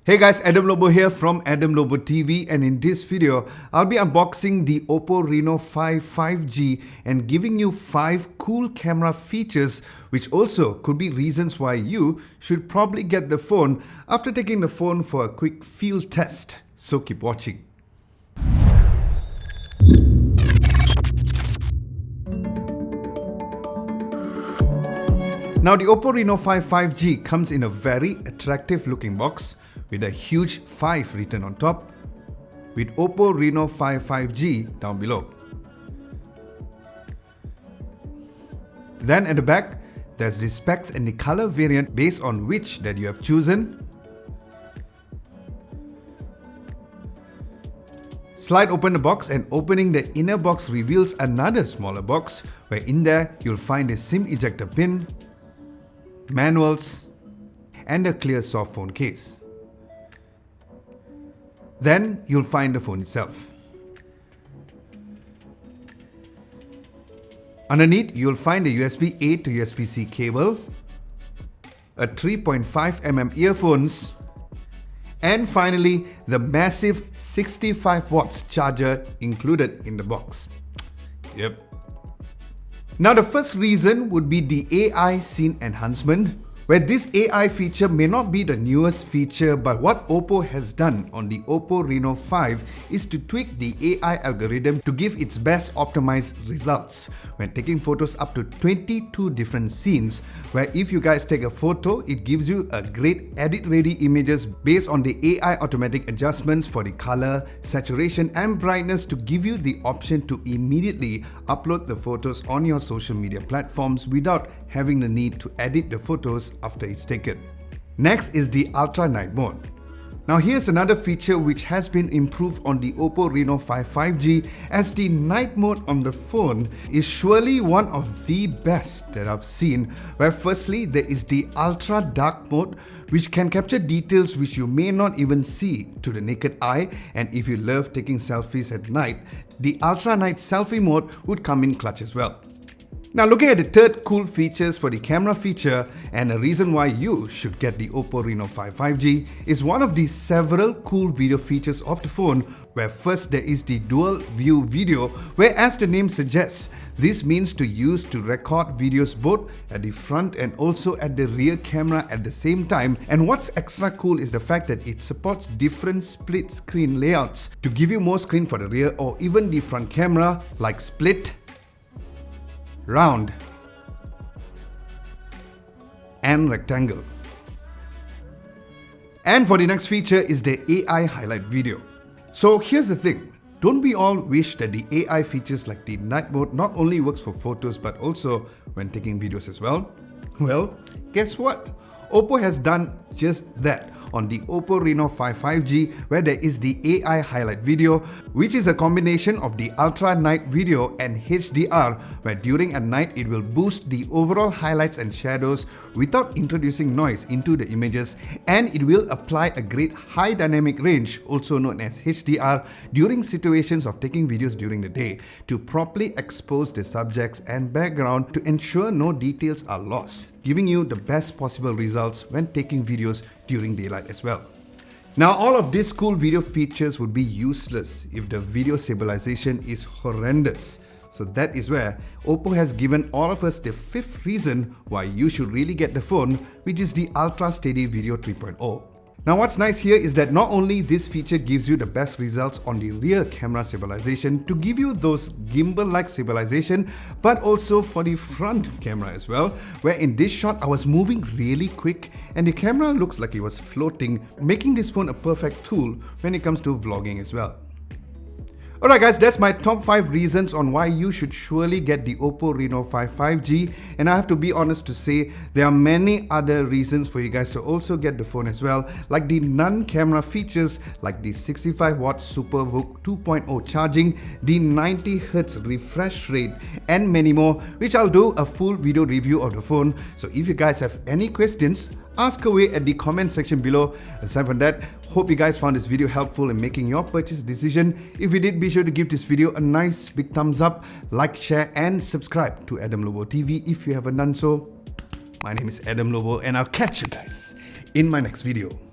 Hey guys, Adam Lobo here from Adam Lobo TV, and in this video, I'll be unboxing the Oppo Reno5 5G and giving you 5 cool camera features which also could be reasons why you should probably get the phone after taking the phone for a quick field test. So keep watching. Now the Oppo Reno5 5G comes in a very attractive looking box with a huge 5 written on top, with Oppo Reno5 5G down below. Then at the back, there's the specs and the color variant based on which that you have chosen. Slide open the box, and opening the inner box reveals another smaller box where in there you'll find a SIM ejector pin, manuals, and a clear soft phone case. Then you'll find the phone itself. Underneath, you'll find a USB-A to USB-C cable, a 3.5mm earphones, and finally, the massive 65 watts charger included in the box. Yep. Now the first reason would be the AI scene enhancement, where this AI feature may not be the newest feature, but what Oppo has done on the Oppo Reno5 is to tweak the AI algorithm to give its best optimized results when taking photos up to 22 different scenes, where if you guys take a photo, it gives you a great edit-ready images based on the AI automatic adjustments for the color, saturation and brightness to give you the option to immediately upload the photos on your social media platforms without having the need to edit the photos after it's taken. Next is the Ultra Night mode. Now here's another feature which has been improved on the Oppo Reno5 5G, as the night mode on the phone is surely one of the best that I've seen, where firstly there is the Ultra Dark mode which can capture details which you may not even see to the naked eye, and if you love taking selfies at night, the Ultra Night selfie mode would come in clutch as well. Now looking at the third cool features for the camera feature, and a reason why you should get the Oppo Reno5 5G is one of the several cool video features of the phone, where first there is the dual view video, where as the name suggests, this means to use to record videos both at the front and also at the rear camera at the same time. And what's extra cool is the fact that it supports different split screen layouts to give you more screen for the rear or even the front camera, like split, round, and rectangle. And for the next feature is the AI highlight video. So here's the thing, don't we all wish that the AI features like the night mode not only works for photos but also when taking videos as well? Well, guess what? Oppo has done just that on the Oppo Reno5 5G, where there is the AI highlight video, which is a combination of the Ultra Night video and HDR, where during a night it will boost the overall highlights and shadows without introducing noise into the images, and it will apply a great high dynamic range, also known as HDR, during situations of taking videos during the day to properly expose the subjects and background to ensure no details are lost, giving you the best possible results when taking videos during daylight as well. Now all of these cool video features would be useless if the video stabilization is horrendous. So that is where Oppo has given all of us the fifth reason why you should really get the phone, which is the Ultra Steady Video 3.0. Now what's nice here is that not only this feature gives you the best results on the rear camera stabilization to give you those gimbal-like stabilization, but also for the front camera as well, where in this shot I was moving really quick and the camera looks like it was floating, making this phone a perfect tool when it comes to vlogging as well. Alright guys, that's my top 5 reasons on why you should surely get the Oppo Reno5 5G, and I have to be honest to say there are many other reasons for you guys to also get the phone as well, like the non-camera features like the 65W SuperVOOC 2.0 charging, the 90Hz refresh rate and many more, which I'll do a full video review of the phone. So if you guys have any questions, ask away at the comment section below. Aside from that, hope you guys found this video helpful in making your purchase decision. If you did, be sure to give this video a nice big thumbs up, like, share and subscribe to Adam Lobo TV if you haven't done so. My name is Adam Lobo and I'll catch you guys in my next video.